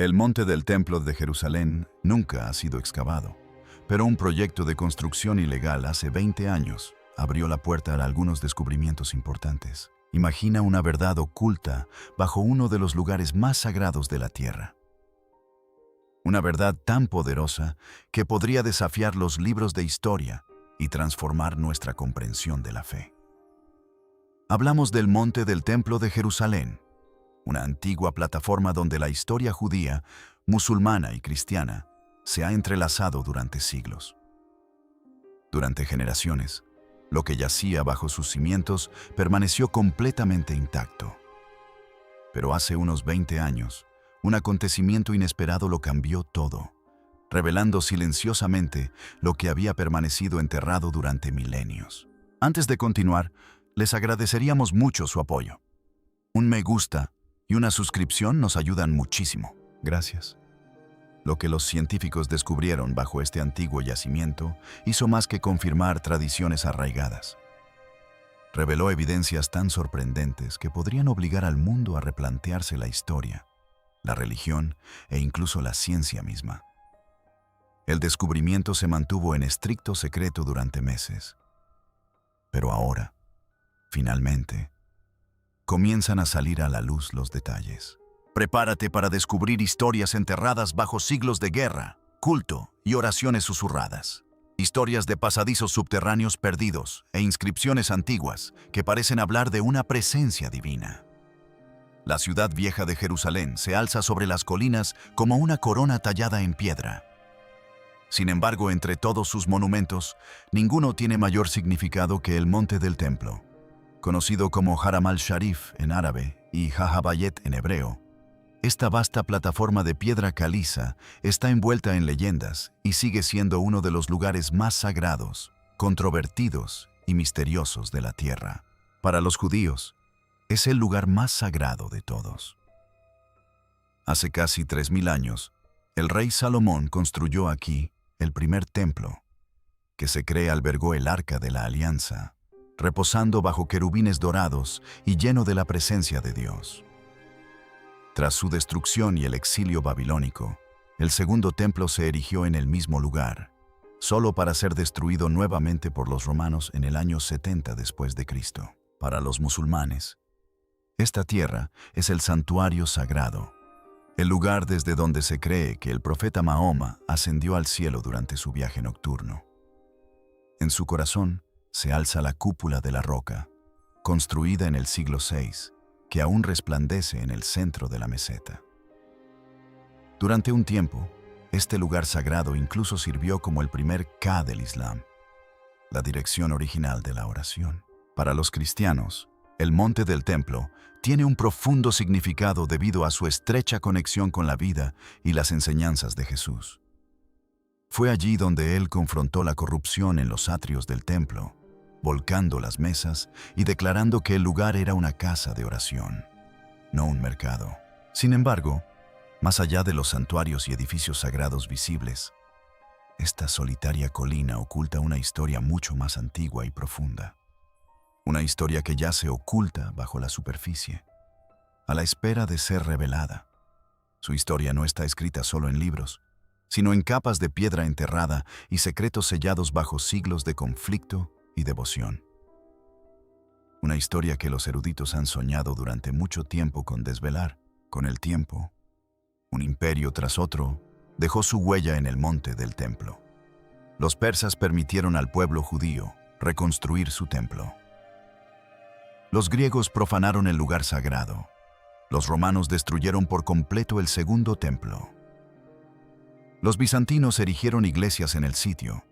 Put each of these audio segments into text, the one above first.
El monte del Templo de Jerusalén nunca ha sido excavado, pero un proyecto de construcción ilegal hace 20 años abrió la puerta a algunos descubrimientos importantes. Imagina una verdad oculta bajo uno de los lugares más sagrados de la tierra. Una verdad tan poderosa que podría desafiar los libros de historia y transformar nuestra comprensión de la fe. Hablamos del monte del Templo de Jerusalén, una antigua plataforma donde la historia judía, musulmana y cristiana se ha entrelazado durante siglos. Durante generaciones, lo que yacía bajo sus cimientos permaneció completamente intacto. Pero hace unos 20 años, un acontecimiento inesperado lo cambió todo, revelando silenciosamente lo que había permanecido enterrado durante milenios. Antes de continuar, les agradeceríamos mucho su apoyo. Un me gusta y una suscripción nos ayudan muchísimo. Gracias. Lo que los científicos descubrieron bajo este antiguo yacimiento hizo más que confirmar tradiciones arraigadas. Reveló evidencias tan sorprendentes que podrían obligar al mundo a replantearse la historia, la religión e incluso la ciencia misma. El descubrimiento se mantuvo en estricto secreto durante meses. Pero ahora, finalmente, comienzan a salir a la luz los detalles. Prepárate para descubrir historias enterradas bajo siglos de guerra, culto y oraciones susurradas. Historias de pasadizos subterráneos perdidos e inscripciones antiguas que parecen hablar de una presencia divina. La ciudad vieja de Jerusalén se alza sobre las colinas como una corona tallada en piedra. Sin embargo, entre todos sus monumentos, ninguno tiene mayor significado que el Monte del Templo, conocido como Haram al-Sharif en árabe y Jajabayet en hebreo. Esta vasta plataforma de piedra caliza está envuelta en leyendas y sigue siendo uno de los lugares más sagrados, controvertidos y misteriosos de la tierra. Para los judíos, es el lugar más sagrado de todos. Hace casi 3000 años, el rey Salomón construyó aquí el primer templo, que se cree albergó el Arca de la Alianza, reposando bajo querubines dorados y lleno de la presencia de Dios. Tras su destrucción y el exilio babilónico, el segundo templo se erigió en el mismo lugar, solo para ser destruido nuevamente por los romanos en el año 70 después de Cristo. Para los musulmanes, esta tierra es el santuario sagrado, el lugar desde donde se cree que el profeta Mahoma ascendió al cielo durante su viaje nocturno. En su corazón se alza la cúpula de la roca, construida en el siglo VI, que aún resplandece en el centro de la meseta. Durante un tiempo, este lugar sagrado incluso sirvió como el primer Ka del Islam, la dirección original de la oración. Para los cristianos, el monte del templo tiene un profundo significado debido a su estrecha conexión con la vida y las enseñanzas de Jesús. Fue allí donde él confrontó la corrupción en los atrios del templo, volcando las mesas y declarando que el lugar era una casa de oración, no un mercado. Sin embargo, más allá de los santuarios y edificios sagrados visibles, esta solitaria colina oculta una historia mucho más antigua y profunda. Una historia que yace oculta bajo la superficie, a la espera de ser revelada. Su historia no está escrita solo en libros, sino en capas de piedra enterrada y secretos sellados bajo siglos de conflicto y devoción. Una historia que los eruditos han soñado durante mucho tiempo con desvelar. Con el tiempo, un imperio tras otro dejó su huella en el monte del templo. Los persas permitieron al pueblo judío reconstruir su templo. Los griegos profanaron el lugar sagrado. Los romanos destruyeron por completo el segundo templo. Los bizantinos erigieron iglesias en el sitio.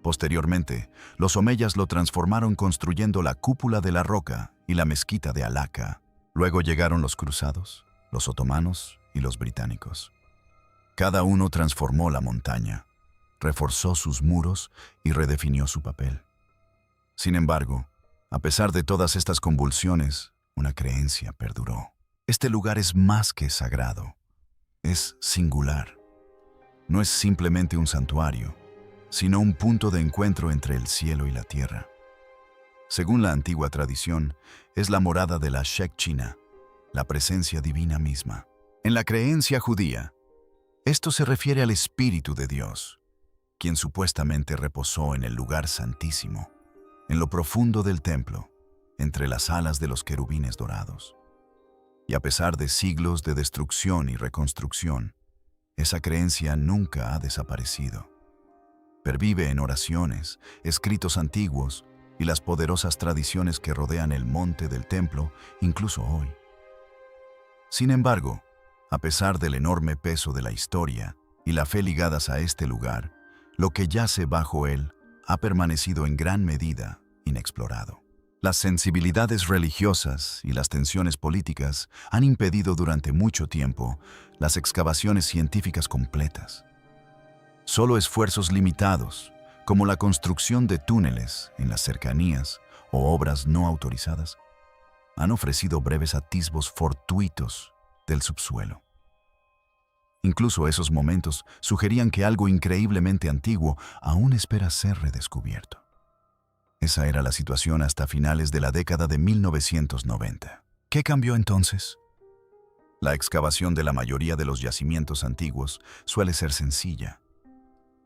Posteriormente, los omeyas lo transformaron construyendo la cúpula de la roca y la mezquita de Al-Aqsa. Luego llegaron los cruzados, los otomanos y los británicos. Cada uno transformó la montaña, reforzó sus muros y redefinió su papel. Sin embargo, a pesar de todas estas convulsiones, una creencia perduró. Este lugar es más que sagrado, es singular. No es simplemente un santuario, sino un punto de encuentro entre el cielo y la tierra. Según la antigua tradición, es la morada de la Shekinah, la presencia divina misma. En la creencia judía, Esto se refiere al Espíritu de Dios, quien supuestamente reposó en el lugar santísimo, en lo profundo del templo, entre las alas de los querubines dorados. Y a pesar de siglos de destrucción y reconstrucción, esa creencia nunca ha desaparecido. Pervive en oraciones, escritos antiguos y las poderosas tradiciones que rodean el monte del templo, incluso hoy. Sin embargo, a pesar del enorme peso de la historia y la fe ligadas a este lugar, lo que yace bajo él ha permanecido en gran medida inexplorado. Las sensibilidades religiosas y las tensiones políticas han impedido durante mucho tiempo las excavaciones científicas completas. Solo esfuerzos limitados, como la construcción de túneles en las cercanías o obras no autorizadas, han ofrecido breves atisbos fortuitos del subsuelo. Incluso esos momentos sugerían que algo increíblemente antiguo aún espera ser redescubierto. Esa era la situación hasta finales de la década de 1990. ¿Qué cambió entonces? La excavación de la mayoría de los yacimientos antiguos suele ser sencilla.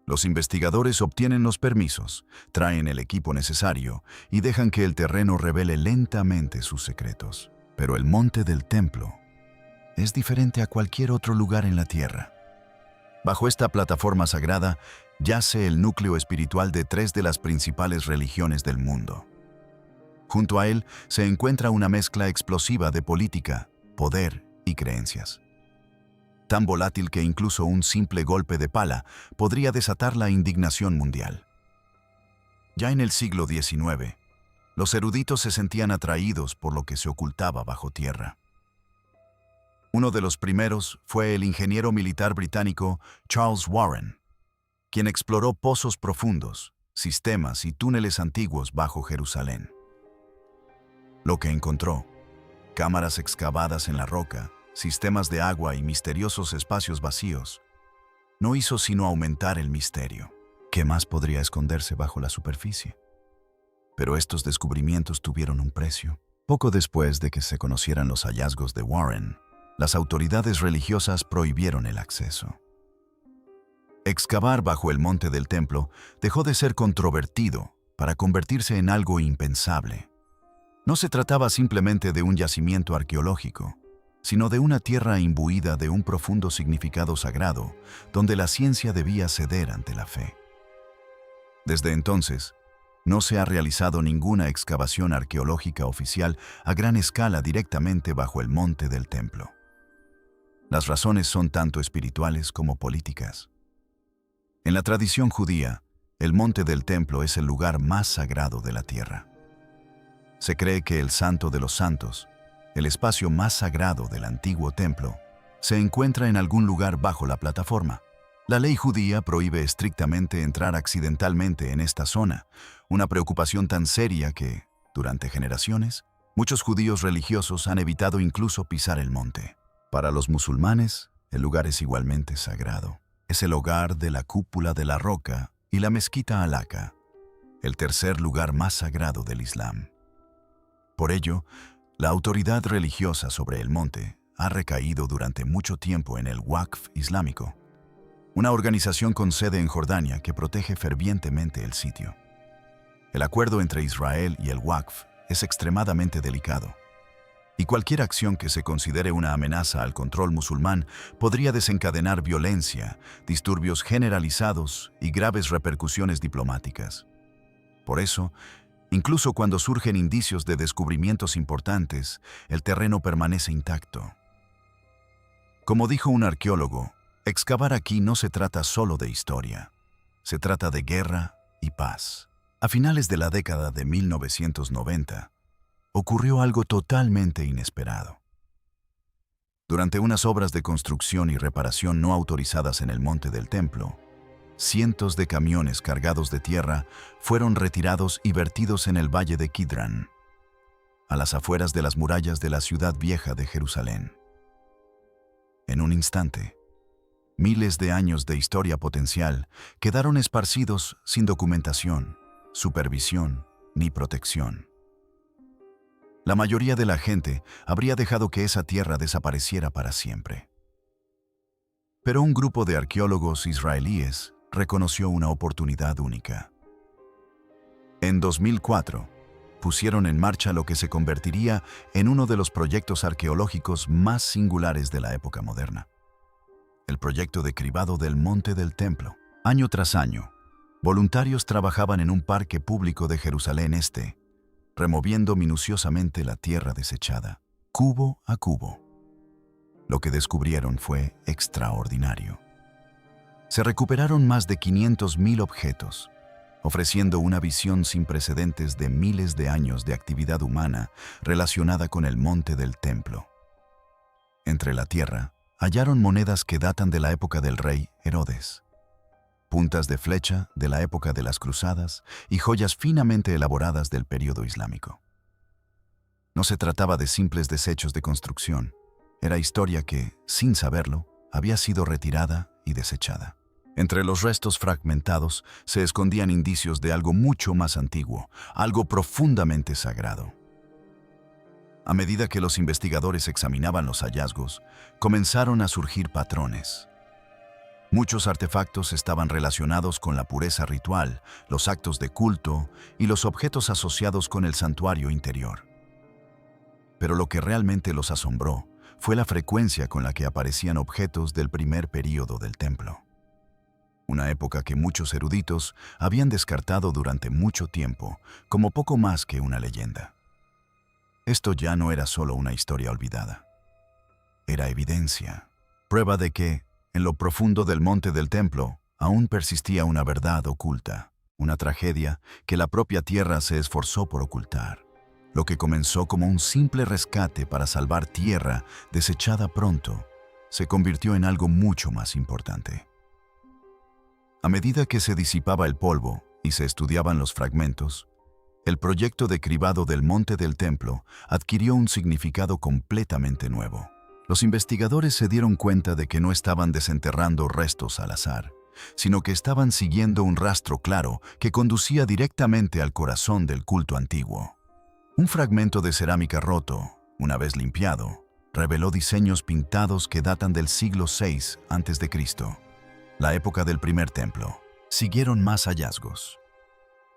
Los investigadores obtienen los permisos, traen el equipo necesario y dejan que el terreno revele lentamente sus secretos. Pero el monte del templo es diferente a cualquier otro lugar en la tierra. Bajo esta plataforma sagrada yace el núcleo espiritual de tres de las principales religiones del mundo. Junto a él se encuentra una mezcla explosiva de política, poder y creencias. Tan volátil que incluso un simple golpe de pala podría desatar la indignación mundial. Ya en el siglo XIX, los eruditos se sentían atraídos por lo que se ocultaba bajo tierra. Uno de los primeros fue el ingeniero militar británico Charles Warren, quien exploró pozos profundos, sistemas y túneles antiguos bajo Jerusalén. Lo que encontró: cámaras excavadas en la roca, sistemas de agua y misteriosos espacios vacíos, no hizo sino aumentar el misterio. ¿Qué más podría esconderse bajo la superficie? Pero estos descubrimientos tuvieron un precio. Poco después de que se conocieran los hallazgos de Warren, las autoridades religiosas prohibieron el acceso. Excavar bajo el monte del templo dejó de ser controvertido para convertirse en algo impensable. No se trataba simplemente de un yacimiento arqueológico, sino de una tierra imbuida de un profundo significado sagrado, donde la ciencia debía ceder ante la fe. Desde entonces, no se ha realizado ninguna excavación arqueológica oficial a gran escala directamente bajo el monte del templo. Las razones son tanto espirituales como políticas. En la tradición judía, el monte del templo es el lugar más sagrado de la tierra. Se cree que el Santo de los Santos, el espacio más sagrado del antiguo templo, se encuentra en algún lugar bajo la plataforma. La ley judía prohíbe estrictamente entrar accidentalmente en esta zona, una preocupación tan seria que, durante generaciones, muchos judíos religiosos han evitado incluso pisar el monte. Para los musulmanes, el lugar es igualmente sagrado. Es el hogar de la cúpula de la roca y la mezquita Al-Aqsa, el tercer lugar más sagrado del Islam. Por ello, la autoridad religiosa sobre el monte ha recaído durante mucho tiempo en el Waqf islámico, una organización con sede en Jordania que protege fervientemente el sitio. El acuerdo entre Israel y el Waqf es extremadamente delicado, y cualquier acción que se considere una amenaza al control musulmán podría desencadenar violencia, disturbios generalizados y graves repercusiones diplomáticas. Por eso, incluso cuando surgen indicios de descubrimientos importantes, el terreno permanece intacto. Como dijo un arqueólogo, excavar aquí no se trata solo de historia, se trata de guerra y paz. A finales de la década de 1990, ocurrió algo totalmente inesperado. Durante unas obras de construcción y reparación no autorizadas en el monte del templo, cientos de camiones cargados de tierra fueron retirados y vertidos en el valle de Kidron, a las afueras de las murallas de la ciudad vieja de Jerusalén. En un instante, miles de años de historia potencial quedaron esparcidos sin documentación, supervisión ni protección. La mayoría de la gente habría dejado que esa tierra desapareciera para siempre. Pero un grupo de arqueólogos israelíes reconoció una oportunidad única. En 2004, pusieron en marcha lo que se convertiría en uno de los proyectos arqueológicos más singulares de la época moderna. El proyecto de cribado del Monte del Templo. Año tras año, voluntarios trabajaban en un parque público de Jerusalén Este, removiendo minuciosamente la tierra desechada, cubo a cubo. Lo que descubrieron fue extraordinario. Se recuperaron más de 500.000 objetos, ofreciendo una visión sin precedentes de miles de años de actividad humana relacionada con el Monte del Templo. Entre la tierra, hallaron monedas que datan de la época del rey Herodes, puntas de flecha de la época de las cruzadas y joyas finamente elaboradas del período islámico. No se trataba de simples desechos de construcción, era historia que, sin saberlo, había sido retirada y desechada. Entre los restos fragmentados se escondían indicios de algo mucho más antiguo, algo profundamente sagrado. A medida que los investigadores examinaban los hallazgos, comenzaron a surgir patrones. Muchos artefactos estaban relacionados con la pureza ritual, los actos de culto y los objetos asociados con el santuario interior. Pero lo que realmente los asombró fue la frecuencia con la que aparecían objetos del primer período del templo. Una época que muchos eruditos habían descartado durante mucho tiempo como poco más que una leyenda. Esto ya no era solo una historia olvidada. Era evidencia, prueba de que, en lo profundo del monte del templo, aún persistía una verdad oculta, una tragedia que la propia tierra se esforzó por ocultar. Lo que comenzó como un simple rescate para salvar tierra desechada pronto, se convirtió en algo mucho más importante. A medida que se disipaba el polvo y se estudiaban los fragmentos, el proyecto de cribado del Monte del Templo adquirió un significado completamente nuevo. Los investigadores se dieron cuenta de que no estaban desenterrando restos al azar, sino que estaban siguiendo un rastro claro que conducía directamente al corazón del culto antiguo. Un fragmento de cerámica roto, una vez limpiado, reveló diseños pintados que datan del siglo VI a.C., la época del primer templo. Siguieron más hallazgos.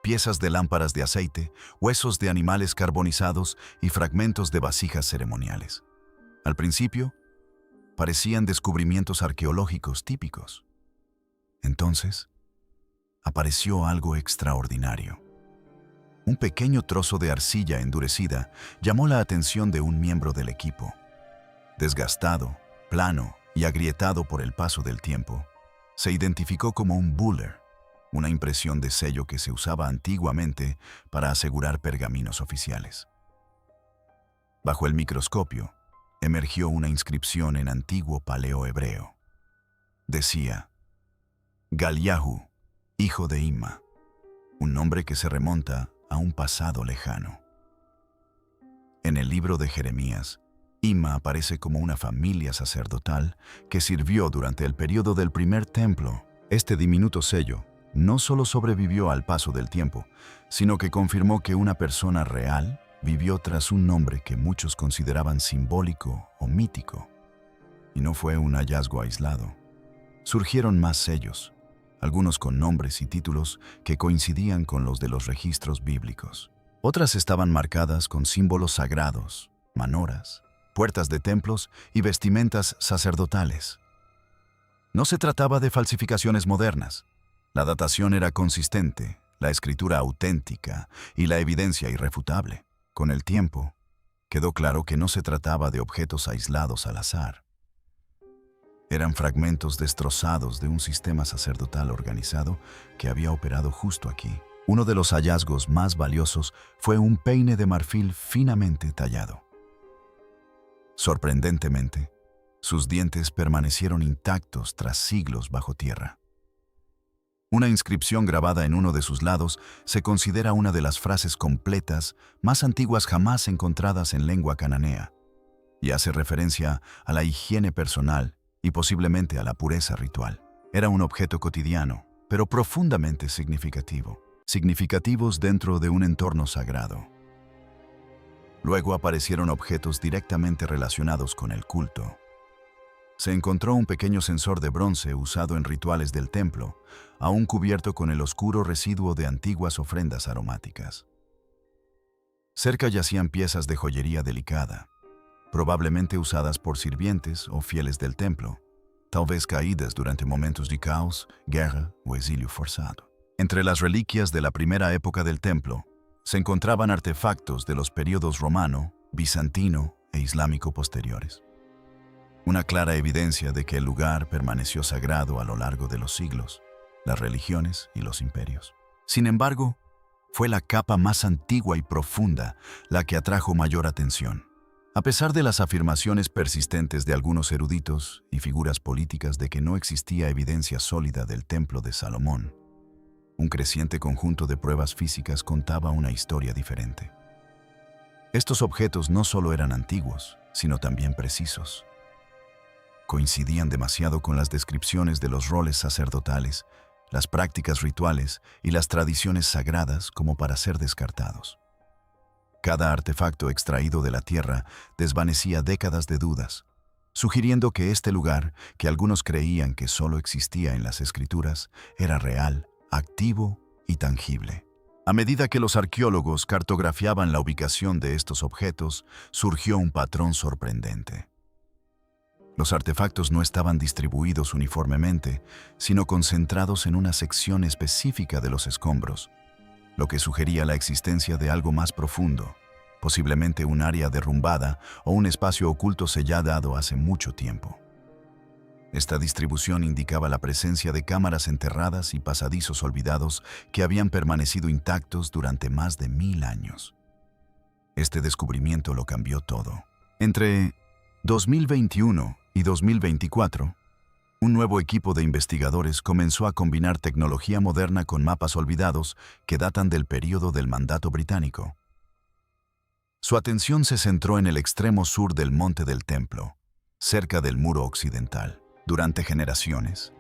Piezas de lámparas de aceite, huesos de animales carbonizados y fragmentos de vasijas ceremoniales. Al principio, parecían descubrimientos arqueológicos típicos. Entonces, apareció algo extraordinario. Un pequeño trozo de arcilla endurecida llamó la atención de un miembro del equipo. Desgastado, plano y agrietado por el paso del tiempo, se identificó como un buller, una impresión de sello que se usaba antiguamente para asegurar pergaminos oficiales. Bajo el microscopio, emergió una inscripción en antiguo paleohebreo. Decía, Galiahu, hijo de Imma, un nombre que se remonta a un pasado lejano. En el libro de Jeremías, Imma aparece como una familia sacerdotal que sirvió durante el período del primer templo. Este diminuto sello no solo sobrevivió al paso del tiempo, sino que confirmó que una persona real vivió tras un nombre que muchos consideraban simbólico o mítico. Y no fue un hallazgo aislado. Surgieron más sellos, algunos con nombres y títulos que coincidían con los de los registros bíblicos. Otras estaban marcadas con símbolos sagrados, manoras, puertas de templos y vestimentas sacerdotales. No se trataba de falsificaciones modernas. La datación era consistente, la escritura auténtica y la evidencia irrefutable. Con el tiempo, quedó claro que no se trataba de objetos aislados al azar. Eran fragmentos destrozados de un sistema sacerdotal organizado que había operado justo aquí. Uno de los hallazgos más valiosos fue un peine de marfil finamente tallado. Sorprendentemente, sus dientes permanecieron intactos tras siglos bajo tierra. Una inscripción grabada en uno de sus lados se considera una de las frases completas más antiguas jamás encontradas en lengua cananea, y hace referencia a la higiene personal y posiblemente a la pureza ritual. Era un objeto cotidiano, pero profundamente significativos dentro de un entorno sagrado. Luego aparecieron objetos directamente relacionados con el culto. se encontró un pequeño sensor de bronce usado en rituales del templo, aún cubierto con el oscuro residuo de antiguas ofrendas aromáticas. Cerca yacían piezas de joyería delicada, probablemente usadas por sirvientes o fieles del templo, tal vez caídas durante momentos de caos, guerra o exilio forzado. Entre las reliquias de la primera época del templo, se encontraban artefactos de los períodos romano, bizantino e islámico posteriores. Una clara evidencia de que el lugar permaneció sagrado a lo largo de los siglos, las religiones y los imperios. Sin embargo, fue la capa más antigua y profunda la que atrajo mayor atención. A pesar de las afirmaciones persistentes de algunos eruditos y figuras políticas de que no existía evidencia sólida del Templo de Salomón, un creciente conjunto de pruebas físicas contaba una historia diferente. Estos objetos no solo eran antiguos, sino también precisos. Coincidían demasiado con las descripciones de los roles sacerdotales, las prácticas rituales y las tradiciones sagradas como para ser descartados. Cada artefacto extraído de la tierra desvanecía décadas de dudas, sugiriendo que este lugar, que algunos creían que solo existía en las escrituras, era real, activo y tangible. A medida que los arqueólogos cartografiaban la ubicación de estos objetos, surgió un patrón sorprendente. Los artefactos no estaban distribuidos uniformemente, sino concentrados en una sección específica de los escombros, lo que sugería la existencia de algo más profundo, posiblemente un área derrumbada o un espacio oculto sellado hace mucho tiempo. Esta distribución indicaba la presencia de cámaras enterradas y pasadizos olvidados que habían permanecido intactos durante más de 1000 años. Este descubrimiento lo cambió todo. Entre 2021 y 2024, un nuevo equipo de investigadores comenzó a combinar tecnología moderna con mapas olvidados que datan del período del mandato británico. Su atención se centró en el extremo sur del Monte del Templo, cerca del muro occidental. Durante generaciones,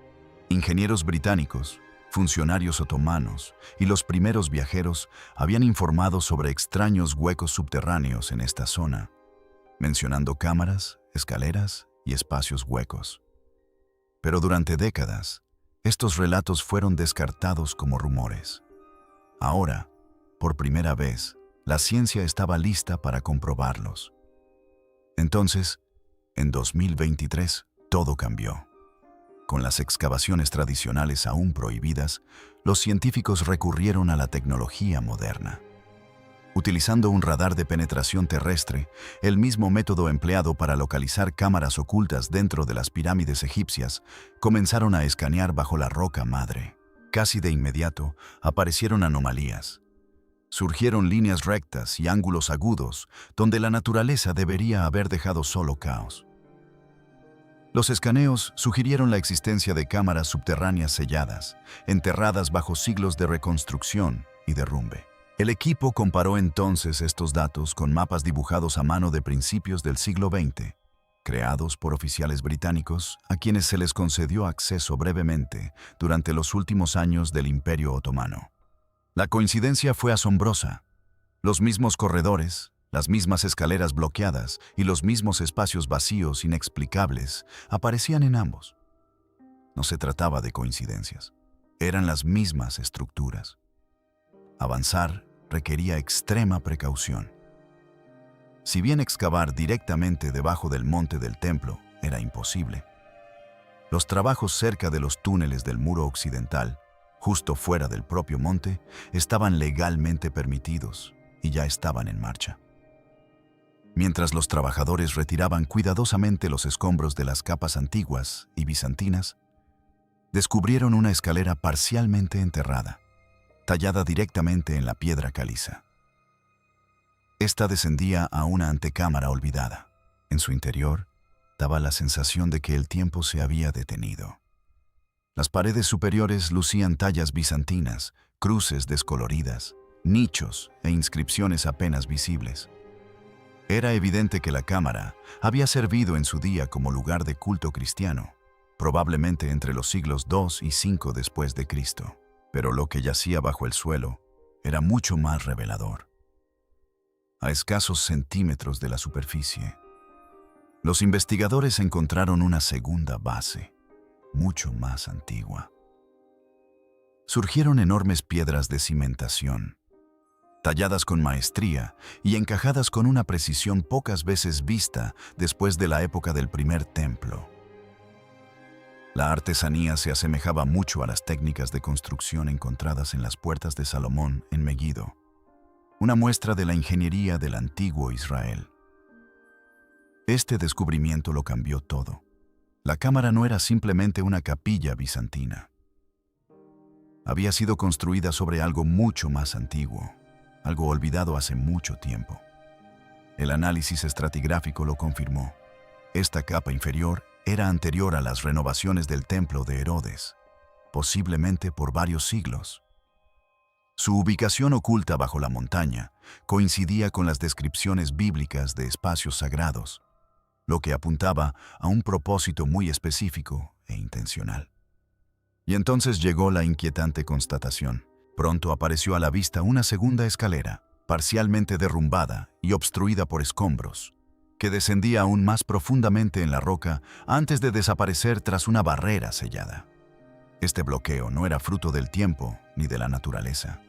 ingenieros británicos, funcionarios otomanos y los primeros viajeros habían informado sobre extraños huecos subterráneos en esta zona, mencionando cámaras, escaleras y espacios huecos. Pero durante décadas, estos relatos fueron descartados como rumores. Ahora, por primera vez, la ciencia estaba lista para comprobarlos. Entonces, en 2023, todo cambió. Con las excavaciones tradicionales aún prohibidas, los científicos recurrieron a la tecnología moderna. Utilizando un radar de penetración terrestre, el mismo método empleado para localizar cámaras ocultas dentro de las pirámides egipcias, comenzaron a escanear bajo la roca madre. Casi de inmediato, aparecieron anomalías. Surgieron líneas rectas y ángulos agudos, donde la naturaleza debería haber dejado solo caos. Los escaneos sugirieron la existencia de cámaras subterráneas selladas, enterradas bajo siglos de reconstrucción y derrumbe. El equipo comparó entonces estos datos con mapas dibujados a mano de principios del siglo XX, creados por oficiales británicos a quienes se les concedió acceso brevemente durante los últimos años del Imperio Otomano. La coincidencia fue asombrosa. Los mismos corredores, las mismas escaleras bloqueadas y los mismos espacios vacíos inexplicables aparecían en ambos. No se trataba de coincidencias, eran las mismas estructuras. Avanzar requería extrema precaución. Si bien excavar directamente debajo del monte del templo era imposible, los trabajos cerca de los túneles del muro occidental, justo fuera del propio monte, estaban legalmente permitidos y ya estaban en marcha. Mientras los trabajadores retiraban cuidadosamente los escombros de las capas antiguas y bizantinas, descubrieron una escalera parcialmente enterrada, tallada directamente en la piedra caliza. Esta descendía a una antecámara olvidada. En su interior, daba la sensación de que el tiempo se había detenido. Las paredes superiores lucían tallas bizantinas, cruces descoloridas, nichos e inscripciones apenas visibles. Era evidente que la cámara había servido en su día como lugar de culto cristiano, probablemente entre los siglos II y V después de Cristo. Pero lo que yacía bajo el suelo era mucho más revelador. A escasos centímetros de la superficie, Los investigadores encontraron una segunda base, mucho más antigua. Surgieron enormes piedras de cimentación, talladas con maestría y encajadas con una precisión pocas veces vista después de la época del primer templo. La artesanía se asemejaba mucho a las técnicas de construcción encontradas en las puertas de Salomón en Megiddo, una muestra de la ingeniería del antiguo Israel. Este descubrimiento lo cambió todo. La cámara no era simplemente una capilla bizantina. Había sido construida sobre algo mucho más antiguo, algo olvidado hace mucho tiempo. El análisis estratigráfico lo confirmó. Esta capa inferior era anterior a las renovaciones del templo de Herodes, posiblemente por varios siglos. Su ubicación oculta bajo la montaña coincidía con las descripciones bíblicas de espacios sagrados, lo que apuntaba a un propósito muy específico e intencional. Y entonces llegó la inquietante constatación. Pronto apareció a la vista una segunda escalera, parcialmente derrumbada y obstruida por escombros, que descendía aún más profundamente en la roca antes de desaparecer tras una barrera sellada. Este bloqueo no era fruto del tiempo ni de la naturaleza.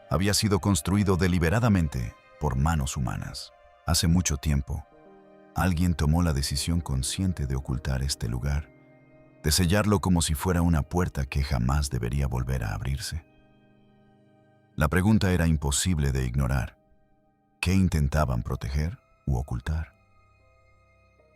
Había sido construido deliberadamente por manos humanas. Hace mucho tiempo, alguien tomó la decisión consciente de ocultar este lugar, de sellarlo como si fuera una puerta que jamás debería volver a abrirse. La pregunta era imposible de ignorar. ¿Qué intentaban proteger u ocultar?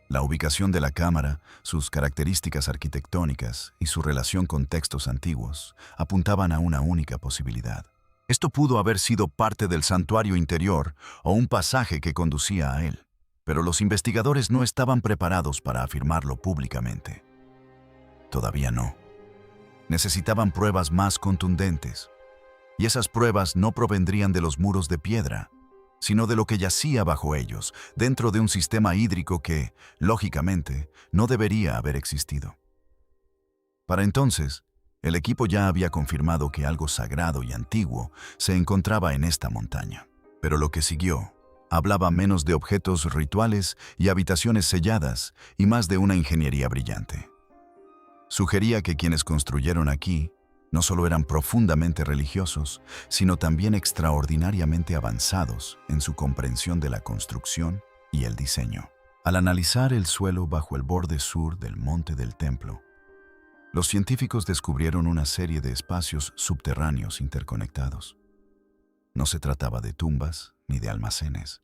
La ubicación de la cámara, sus características arquitectónicas y su relación con textos antiguos apuntaban a una única posibilidad. Esto pudo haber sido parte del santuario interior o un pasaje que conducía a él, pero los investigadores no estaban preparados para afirmarlo públicamente. Todavía no. Necesitaban pruebas más contundentes, y esas pruebas no provendrían de los muros de piedra, sino de lo que yacía bajo ellos, dentro de un sistema hídrico que, lógicamente, no debería haber existido. Para entonces, el equipo ya había confirmado que algo sagrado y antiguo se encontraba en esta montaña. Pero lo que siguió hablaba menos de objetos rituales y habitaciones selladas y más de una ingeniería brillante. Sugería que quienes construyeron aquí no solo eran profundamente religiosos, sino también extraordinariamente avanzados en su comprensión de la construcción y el diseño. Al analizar el suelo bajo el borde sur del monte del templo, los científicos descubrieron una serie de espacios subterráneos interconectados. No se trataba de tumbas ni de almacenes.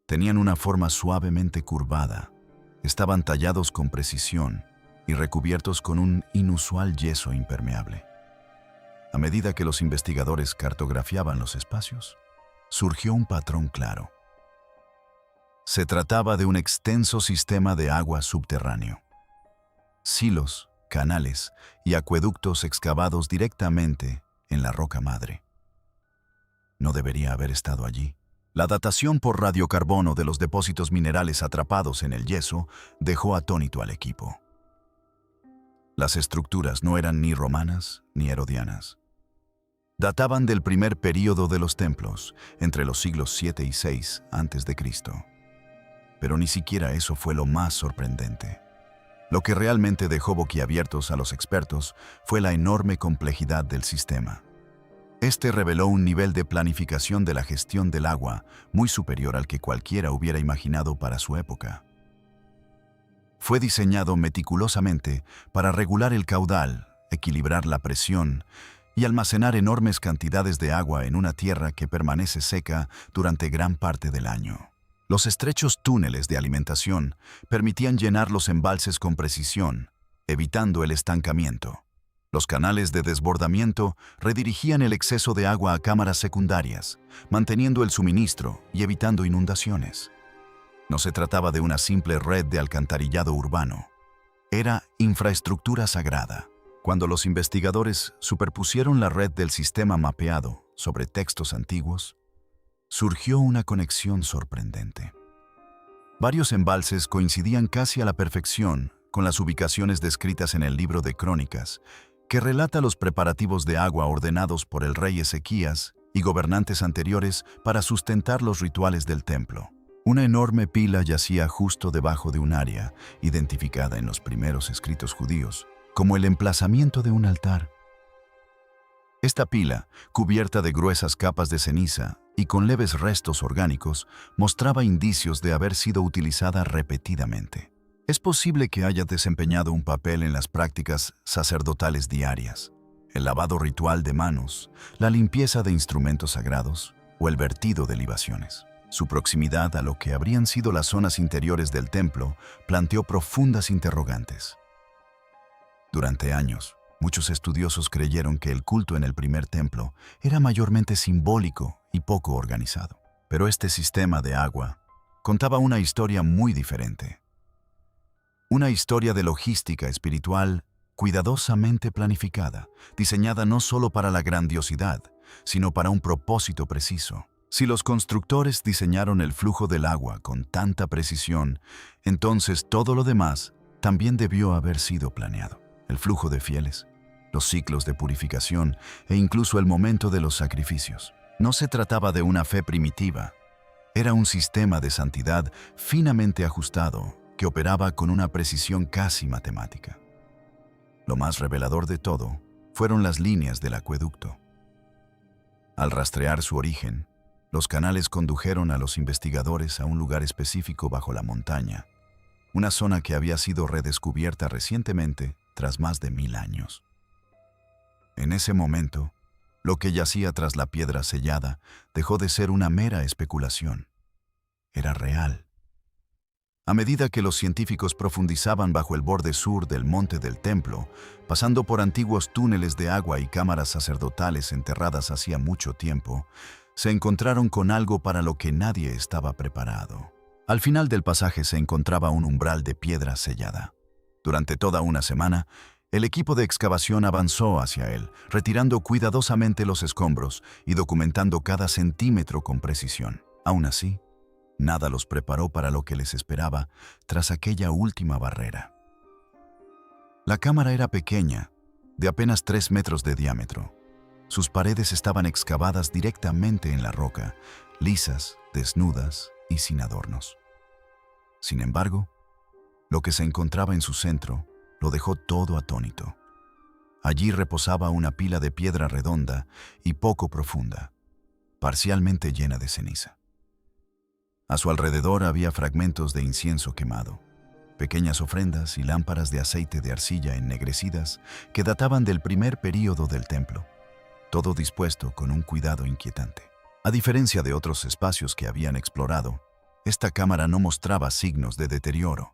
Tenían una forma suavemente curvada, estaban tallados con precisión y recubiertos con un inusual yeso impermeable. A medida que los investigadores cartografiaban los espacios, surgió un patrón claro. Se trataba de un extenso sistema de agua subterráneo. Silos, canales y acueductos excavados directamente en la roca madre. No debería haber estado allí. La datación por radiocarbono de los depósitos minerales atrapados en el yeso dejó atónito al equipo. Las estructuras no eran ni romanas ni herodianas. Databan del primer período de los templos, entre los siglos 7 y 6 a.C. Pero ni siquiera eso fue lo más sorprendente. Lo que realmente dejó boquiabiertos a los expertos fue la enorme complejidad del sistema. Este reveló un nivel de planificación de la gestión del agua muy superior al que cualquiera hubiera imaginado para su época. Fue diseñado meticulosamente para regular el caudal, equilibrar la presión y almacenar enormes cantidades de agua en una tierra que permanece seca durante gran parte del año. Los estrechos túneles de alimentación permitían llenar los embalses con precisión, evitando el estancamiento. Los canales de desbordamiento redirigían el exceso de agua a cámaras secundarias, manteniendo el suministro y evitando inundaciones. No se trataba de una simple red de alcantarillado urbano. Era infraestructura sagrada. Cuando los investigadores superpusieron la red del sistema mapeado sobre textos antiguos, surgió una conexión sorprendente. Varios embalses coincidían casi a la perfección con las ubicaciones descritas en el libro de Crónicas, que relata los preparativos de agua ordenados por el rey Ezequías y gobernantes anteriores para sustentar los rituales del templo. Una enorme pila yacía justo debajo de un área identificada en los primeros escritos judíos como el emplazamiento de un altar. Esta pila, cubierta de gruesas capas de ceniza y con leves restos orgánicos, mostraba indicios de haber sido utilizada repetidamente. Es posible que haya desempeñado un papel en las prácticas sacerdotales diarias, el lavado ritual de manos, la limpieza de instrumentos sagrados o el vertido de libaciones. Su proximidad a lo que habrían sido las zonas interiores del templo planteó profundas interrogantes. Durante años, muchos estudiosos creyeron que el culto en el primer templo era mayormente simbólico y poco organizado. Pero este sistema de agua contaba una historia muy diferente. Una historia de logística espiritual cuidadosamente planificada, diseñada no solo para la grandiosidad, sino para un propósito preciso. Si los constructores diseñaron el flujo del agua con tanta precisión, entonces todo lo demás también debió haber sido planeado. El flujo de fieles, los ciclos de purificación e incluso el momento de los sacrificios. No se trataba de una fe primitiva, era un sistema de santidad finamente ajustado que operaba con una precisión casi matemática. Lo más revelador de todo fueron las líneas del acueducto. Al rastrear su origen, los canales condujeron a los investigadores a un lugar específico bajo la montaña, una zona que había sido redescubierta recientemente tras más de 1000 años. En ese momento, lo que yacía tras la piedra sellada dejó de ser una mera especulación. Era real. A medida que los científicos profundizaban bajo el borde sur del monte del templo, pasando por antiguos túneles de agua y cámaras sacerdotales enterradas hacía mucho tiempo, se encontraron con algo para lo que nadie estaba preparado. Al final del pasaje se encontraba un umbral de piedra sellada. Durante toda una semana, el equipo de excavación avanzó hacia él, retirando cuidadosamente los escombros y documentando cada centímetro con precisión. Aún así, nada los preparó para lo que les esperaba tras aquella última barrera. La cámara era pequeña, de apenas 3 metros de diámetro. Sus paredes estaban excavadas directamente en la roca, lisas, desnudas y sin adornos. Sin embargo, lo que se encontraba en su centro lo dejó todo atónito. Allí reposaba una pila de piedra redonda y poco profunda, parcialmente llena de ceniza. A su alrededor había fragmentos de incienso quemado, pequeñas ofrendas y lámparas de aceite de arcilla ennegrecidas que databan del primer período del templo, todo dispuesto con un cuidado inquietante. A diferencia de otros espacios que habían explorado, esta cámara no mostraba signos de deterioro.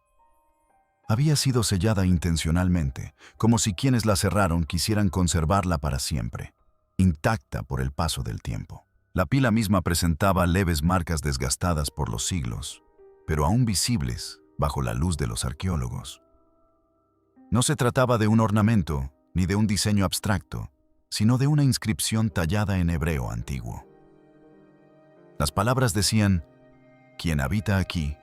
Había sido sellada intencionalmente, como si quienes la cerraron quisieran conservarla para siempre, intacta por el paso del tiempo. La pila misma presentaba leves marcas desgastadas por los siglos, pero aún visibles bajo la luz de los arqueólogos. No se trataba de un ornamento ni de un diseño abstracto, sino de una inscripción tallada en hebreo antiguo. Las palabras decían: «Quien habita aquí,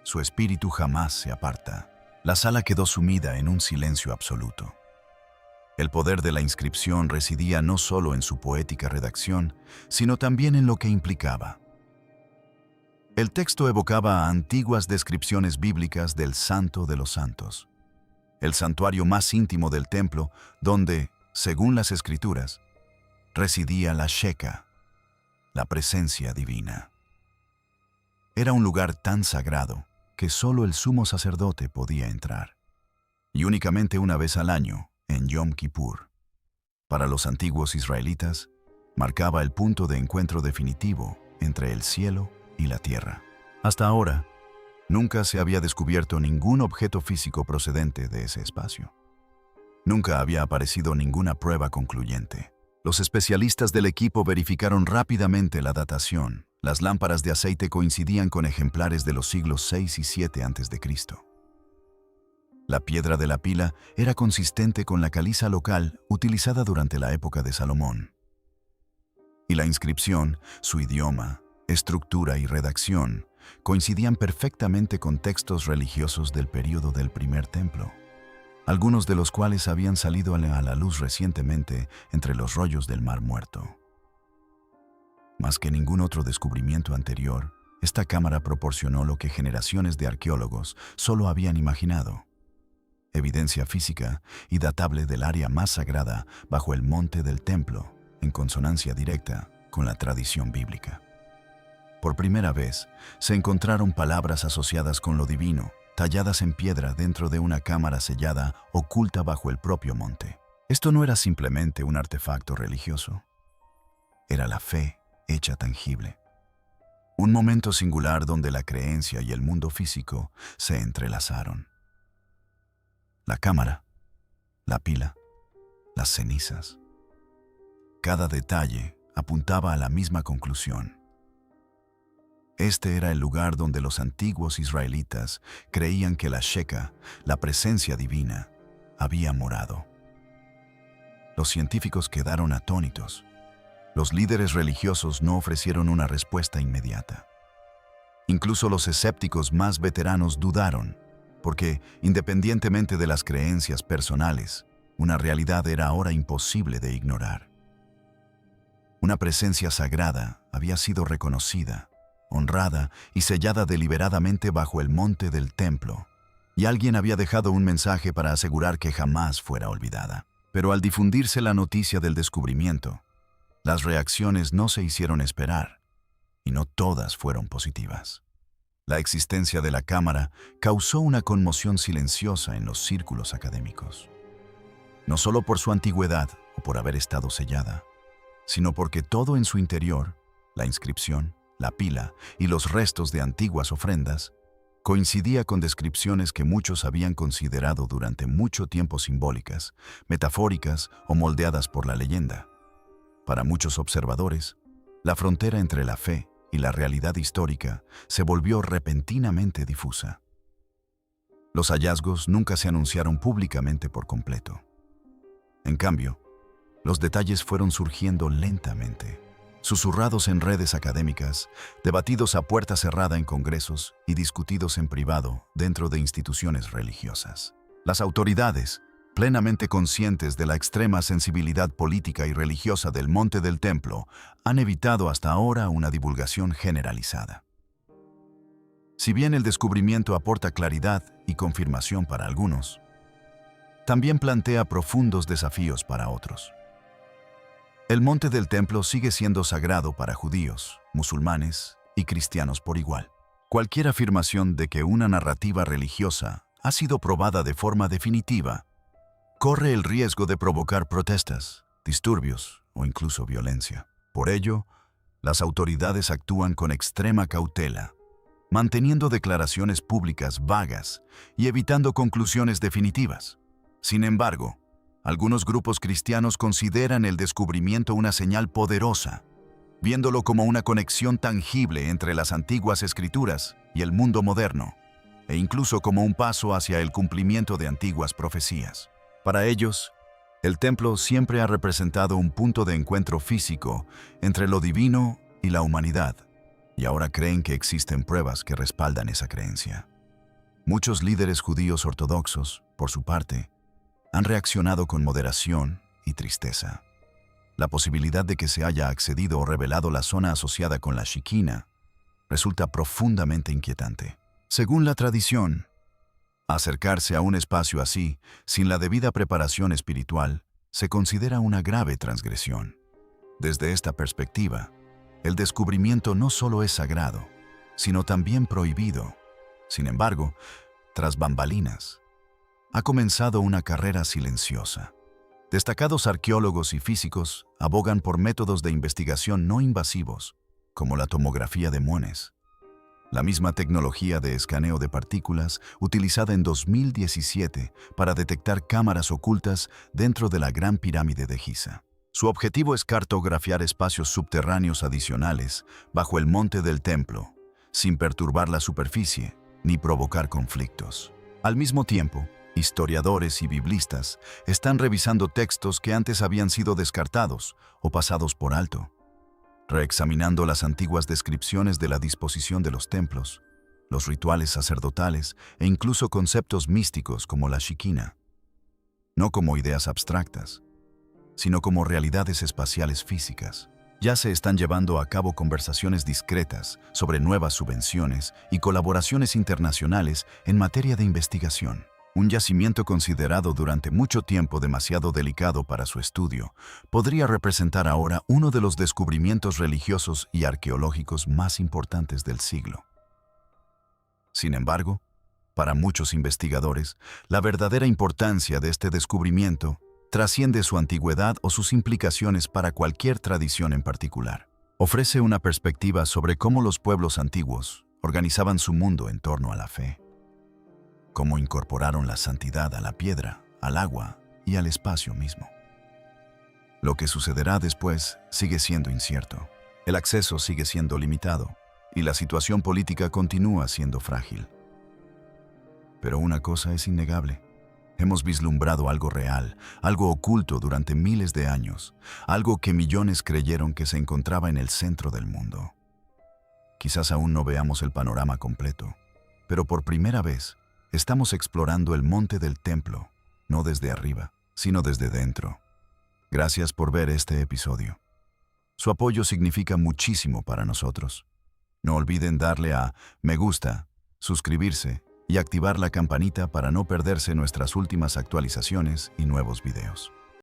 su espíritu jamás se aparta». La sala quedó sumida en un silencio absoluto. El poder de la inscripción residía no solo en su poética redacción, sino también en lo que implicaba. El texto evocaba antiguas descripciones bíblicas del Santo de los Santos, el santuario más íntimo del templo, donde, según las Escrituras, residía la Shekhah, la presencia divina. Era un lugar tan sagrado que solo el sumo sacerdote podía entrar, y únicamente una vez al año, en Yom Kippur. Para los antiguos israelitas, marcaba el punto de encuentro definitivo entre el cielo y la tierra. Hasta ahora, nunca se había descubierto ningún objeto físico procedente de ese espacio. Nunca había aparecido ninguna prueba concluyente. Los especialistas del equipo verificaron rápidamente la datación. Las lámparas de aceite coincidían con ejemplares de los siglos 6 y 7 a.C. La piedra de la pila era consistente con la caliza local utilizada durante la época de Salomón. Y la inscripción, su idioma, estructura y redacción coincidían perfectamente con textos religiosos del período del primer templo, algunos de los cuales habían salido a la luz recientemente entre los rollos del Mar Muerto. Más que ningún otro descubrimiento anterior, Esta cámara proporcionó lo que generaciones de arqueólogos solo habían imaginado: evidencia física y datable del área más sagrada bajo el monte del templo, en consonancia directa con la tradición bíblica. Por primera vez, se encontraron palabras asociadas con lo divino, talladas en piedra dentro de una cámara sellada oculta bajo el propio monte. Esto no era simplemente un artefacto religioso. Era la fe hecha tangible. Un momento singular donde la creencia y el mundo físico se entrelazaron. La cámara, la pila, las cenizas. Cada detalle apuntaba a la misma conclusión. Este era el lugar donde los antiguos israelitas creían que la Shekhah, la presencia divina, había morado. Los científicos quedaron atónitos. Los líderes religiosos no ofrecieron una respuesta inmediata. Incluso los escépticos más veteranos dudaron, porque, independientemente de las creencias personales, una realidad era ahora imposible de ignorar. Una presencia sagrada había sido reconocida, honrada y sellada deliberadamente bajo el monte del templo, y alguien había dejado un mensaje para asegurar que jamás fuera olvidada. Pero al difundirse la noticia del descubrimiento, las reacciones no se hicieron esperar, y no todas fueron positivas. La existencia de la cámara causó una conmoción silenciosa en los círculos académicos. No solo por su antigüedad o por haber estado sellada, sino porque todo en su interior, la inscripción, la pila y los restos de antiguas ofrendas, coincidía con descripciones que muchos habían considerado durante mucho tiempo simbólicas, metafóricas o moldeadas por la leyenda. Para muchos observadores, la frontera entre la fe y la realidad histórica se volvió repentinamente difusa. Los hallazgos nunca se anunciaron públicamente por completo. En cambio, los detalles fueron surgiendo lentamente, susurrados en redes académicas, debatidos a puerta cerrada en congresos y discutidos en privado dentro de instituciones religiosas. Las autoridades, plenamente conscientes de la extrema sensibilidad política y religiosa del monte del templo, han evitado hasta ahora una divulgación generalizada. Si bien el descubrimiento aporta claridad y confirmación para algunos, también plantea profundos desafíos para otros. El monte del templo sigue siendo sagrado para judíos, musulmanes y cristianos por igual. Cualquier afirmación de que una narrativa religiosa ha sido probada de forma definitiva corre el riesgo de provocar protestas, disturbios o incluso violencia. Por ello, las autoridades actúan con extrema cautela, manteniendo declaraciones públicas vagas y evitando conclusiones definitivas. Sin embargo, algunos grupos cristianos consideran el descubrimiento una señal poderosa, viéndolo como una conexión tangible entre las antiguas escrituras y el mundo moderno, e incluso como un paso hacia el cumplimiento de antiguas profecías. Para ellos, el templo siempre ha representado un punto de encuentro físico entre lo divino y la humanidad, y ahora creen que existen pruebas que respaldan esa creencia. Muchos líderes judíos ortodoxos, por su parte, han reaccionado con moderación y tristeza. La posibilidad de que se haya accedido o revelado la zona asociada con la Shekinah resulta profundamente inquietante. Según la tradición, acercarse a un espacio así, sin la debida preparación espiritual, se considera una grave transgresión. Desde esta perspectiva, el descubrimiento no solo es sagrado, sino también prohibido. Sin embargo, tras bambalinas, ha comenzado una carrera silenciosa. Destacados arqueólogos y físicos abogan por métodos de investigación no invasivos, como la tomografía de muones, la misma tecnología de escaneo de partículas utilizada en 2017 para detectar cámaras ocultas dentro de la Gran Pirámide de Giza. Su objetivo es cartografiar espacios subterráneos adicionales bajo el monte del templo, sin perturbar la superficie ni provocar conflictos. Al mismo tiempo, historiadores y biblistas están revisando textos que antes habían sido descartados o pasados por alto, reexaminando las antiguas descripciones de la disposición de los templos, los rituales sacerdotales e incluso conceptos místicos como la Shekinah, no como ideas abstractas, sino como realidades espaciales físicas. Ya se están llevando a cabo conversaciones discretas sobre nuevas subvenciones y colaboraciones internacionales en materia de investigación. Un yacimiento considerado durante mucho tiempo demasiado delicado para su estudio podría representar ahora uno de los descubrimientos religiosos y arqueológicos más importantes del siglo. Sin embargo, para muchos investigadores, la verdadera importancia de este descubrimiento trasciende su antigüedad o sus implicaciones para cualquier tradición en particular. Ofrece una perspectiva sobre cómo los pueblos antiguos organizaban su mundo en torno a la fe, cómo incorporaron la santidad a la piedra, al agua y al espacio mismo. Lo que sucederá después sigue siendo incierto. El acceso sigue siendo limitado y la situación política continúa siendo frágil. Pero una cosa es innegable. Hemos vislumbrado algo real, algo oculto durante miles de años, algo que millones creyeron que se encontraba en el centro del mundo. Quizás aún no veamos el panorama completo, pero por primera vez estamos explorando el monte del templo, no desde arriba, sino desde dentro. Gracias por ver este episodio. Su apoyo significa muchísimo para nosotros. No olviden darle a me gusta, suscribirse y activar la campanita para no perderse nuestras últimas actualizaciones y nuevos videos.